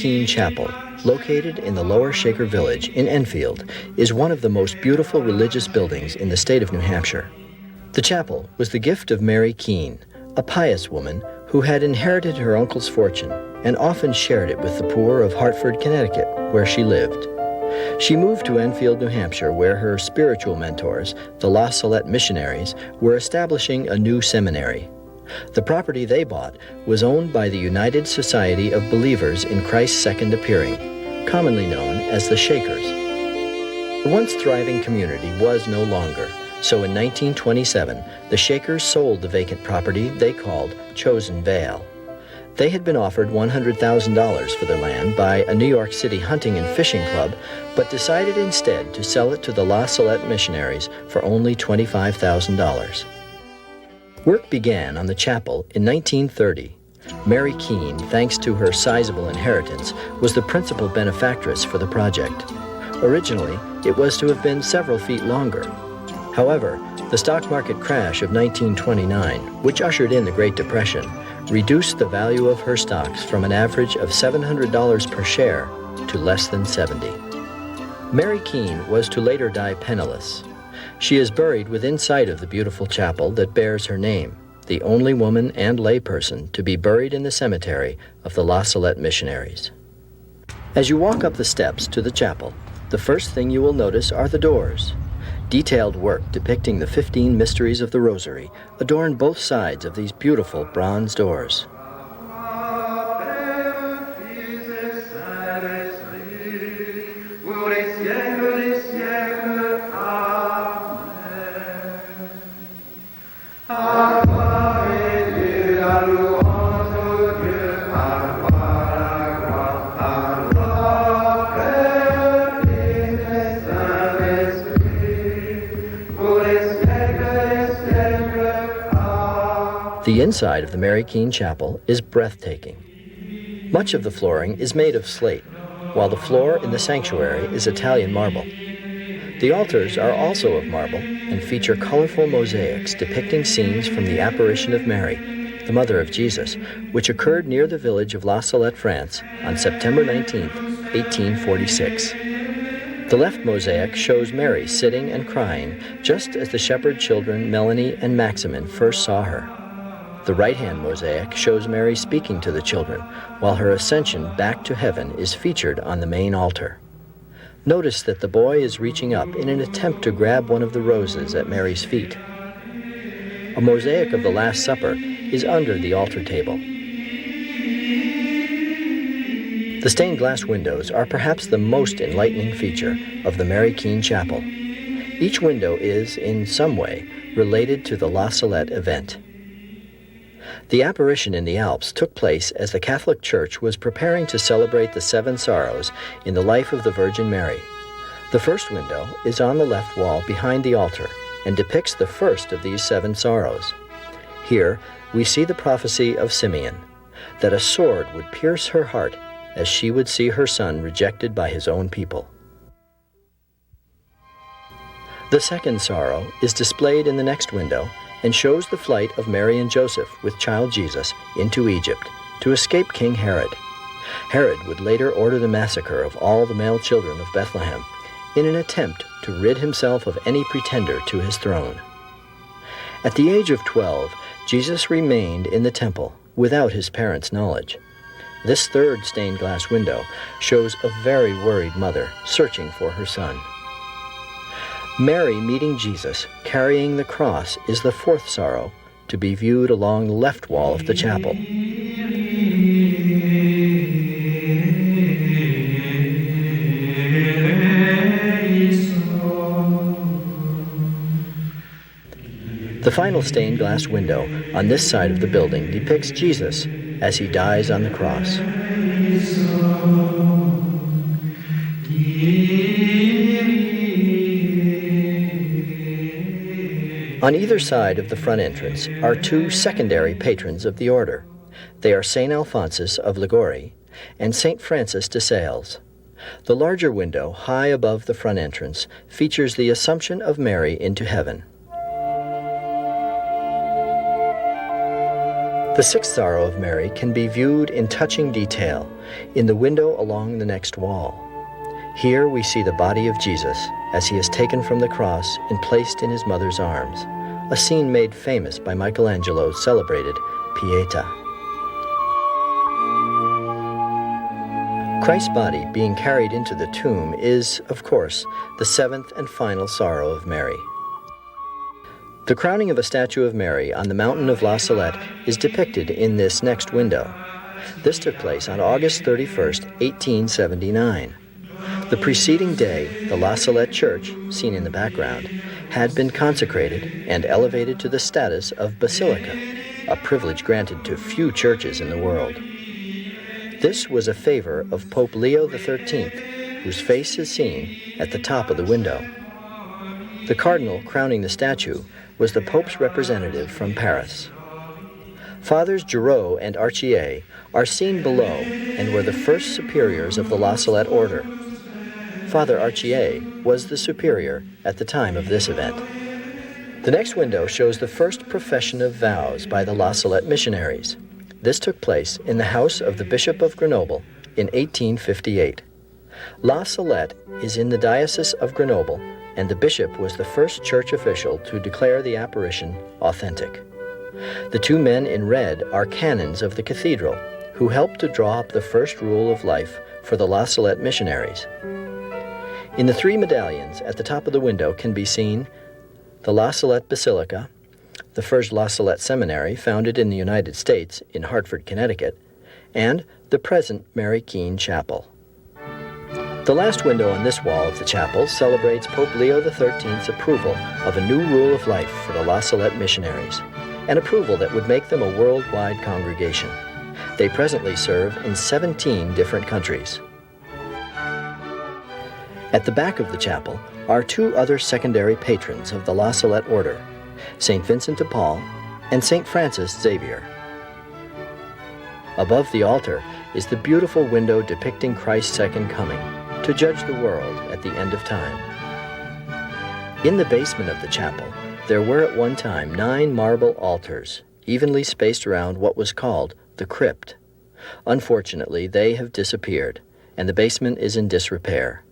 Keane Chapel, located in the Lower Shaker Village in Enfield, is one of the most beautiful religious buildings in the state of New Hampshire. The chapel was the gift of Mary Keane, a pious woman who had inherited her uncle's fortune and often shared it with the poor of Hartford, Connecticut, where she lived. She moved to Enfield, New Hampshire, where her spiritual mentors, the Salette missionaries, were establishing a new seminary. The property they bought was owned by the United Society of Believers in Christ's Second Appearing, commonly known as the Shakers. The once thriving community was no longer, so in 1927, the Shakers sold the vacant property they called Chosen Vale. They had been offered $100,000 for their land by a New York City hunting and fishing club, but decided instead to sell it to the Salette missionaries for only $25,000. Work began on the chapel in 1930. Mary Keane, thanks to her sizable inheritance, was the principal benefactress for the project. Originally, it was to have been several feet longer. However, the stock market crash of 1929, which ushered in the Great Depression, reduced the value of her stocks from an average of $700 per share to less than $70. Mary Keane was to later die penniless. She is buried within sight of the beautiful chapel that bears her name, the only woman and layperson to be buried in the cemetery of the Salette missionaries. As you walk up the steps to the chapel, the first thing you will notice are the doors. Detailed work depicting the 15 mysteries of the Rosary adorn both sides of these beautiful bronze doors. The inside of the Mary Keane Chapel is breathtaking. Much of the flooring is made of slate, while the floor in the sanctuary is Italian marble. The altars are also of marble and feature colorful mosaics depicting scenes from the apparition of Mary, the mother of Jesus, which occurred near the village of La Salette, France, on September 19, 1846. The left mosaic shows Mary sitting and crying just as the shepherd children Melanie and Maximin first saw her. The right-hand mosaic shows Mary speaking to the children, while her ascension back to heaven is featured on the main altar. Notice that the boy is reaching up in an attempt to grab one of the roses at Mary's feet. A mosaic of the Last Supper is under the altar table. The stained glass windows are perhaps the most enlightening feature of the Mary Keane Chapel. Each window is, in some way, related to the La Salette event. The apparition in the Alps took place as the Catholic Church was preparing to celebrate the Seven Sorrows in the life of the Virgin Mary. The first window is on the left wall behind the altar and depicts the first of these seven sorrows. Here, we see the prophecy of Simeon, that a sword would pierce her heart as she would see her son rejected by his own people. The second sorrow is displayed in the next window and shows the flight of Mary and Joseph with child Jesus into Egypt to escape King Herod. Herod would later order the massacre of all the male children of Bethlehem in an attempt to rid himself of any pretender to his throne. At the age of 12, Jesus remained in the temple without his parents' knowledge. This third stained glass window shows a very worried mother searching for her son. Mary meeting Jesus, carrying the cross, is the fourth sorrow, to be viewed along the left wall of the chapel. The final stained glass window on this side of the building depicts Jesus as he dies on the cross. On either side of the front entrance are two secondary patrons of the order. They are St. Alphonsus of Liguori and St. Francis de Sales. The larger window, high above the front entrance, features the Assumption of Mary into heaven. The Sixth Sorrow of Mary can be viewed in touching detail in the window along the next wall. Here we see the body of Jesus as he is taken from the cross and placed in his mother's arms, a scene made famous by Michelangelo's celebrated Pietà. Christ's body being carried into the tomb is, of course, the seventh and final sorrow of Mary. The crowning of a statue of Mary on the mountain of La Salette is depicted in this next window. This took place on August 31st, 1879. The preceding day, the La Salette Church, seen in the background, had been consecrated and elevated to the status of basilica, a privilege granted to few churches in the world. This was a favor of Pope Leo XIII, whose face is seen at the top of the window. The cardinal crowning the statue was the Pope's representative from Paris. Fathers Giraud and Archier are seen below and were the first superiors of the La Salette order. Father Archier was the superior at the time of this event. The next window shows the first profession of vows by the La Salette missionaries. This took place in the house of the Bishop of Grenoble in 1858. La Salette is in the Diocese of Grenoble, and the bishop was the first church official to declare the apparition authentic. The two men in red are canons of the cathedral, who helped to draw up the first rule of life for the La Salette missionaries. In the three medallions at the top of the window can be seen the La Salette Basilica, the first La Salette Seminary founded in the United States in Hartford, Connecticut, and the present Mary Keane Chapel. The last window on this wall of the chapel celebrates Pope Leo XIII's approval of a new rule of life for the La Salette missionaries, an approval that would make them a worldwide congregation. They presently serve in 17 different countries. At the back of the chapel are two other secondary patrons of the La Salette order, St. Vincent de Paul and St. Francis Xavier. Above the altar is the beautiful window depicting Christ's second coming to judge the world at the end of time. In the basement of the chapel, there were at one time 9 marble altars, evenly spaced around what was called the crypt. Unfortunately, they have disappeared, and the basement is in disrepair.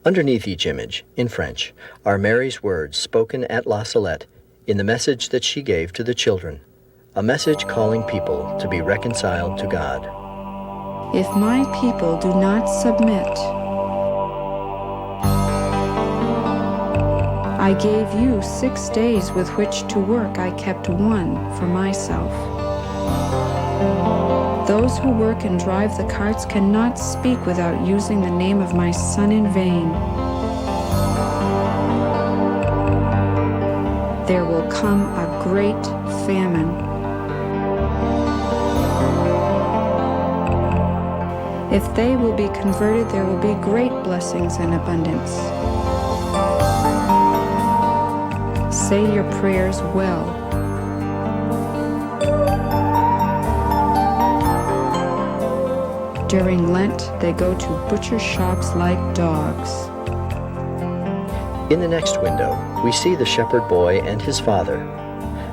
Underneath each image, in French, are Mary's words spoken at La Salette in the message that she gave to the children, a message calling people to be reconciled to God. If my people do not submit, I gave you 6 days with which to work. I kept 1 for myself. Those who work and drive the carts cannot speak without using the name of my Son in vain. There will come a great famine. If they will be converted, there will be great blessings and abundance. Say your prayers well. During Lent, they go to butcher shops like dogs. In the next window, we see the shepherd boy and his father.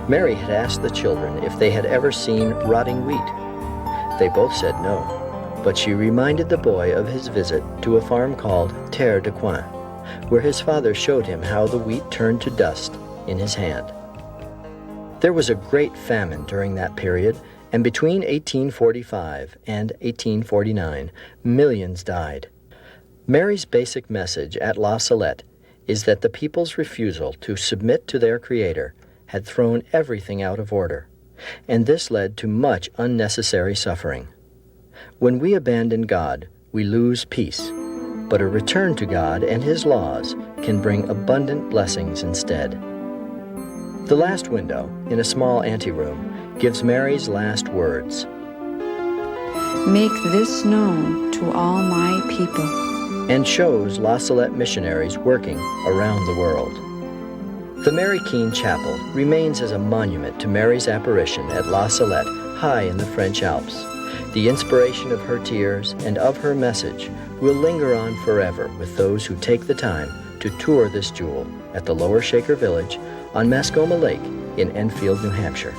Mary had asked the children if they had ever seen rotting wheat. They both said no, but she reminded the boy of his visit to a farm called Terre de Coin, where his father showed him how the wheat turned to dust in his hand. There was a great famine during that period, and between 1845 and 1849, millions died. Mary's basic message at La Salette is that the people's refusal to submit to their Creator had thrown everything out of order, and this led to much unnecessary suffering. When we abandon God, we lose peace, but a return to God and His laws can bring abundant blessings instead. The last window, in a small anteroom, gives Mary's last words. Make this known to all my people. And shows La Salette missionaries working around the world. The Mary Keane Chapel remains as a monument to Mary's apparition at La Salette, high in the French Alps. The inspiration of her tears and of her message will linger on forever with those who take the time to tour this jewel at the Lower Shaker Village on Mascoma Lake in Enfield, New Hampshire.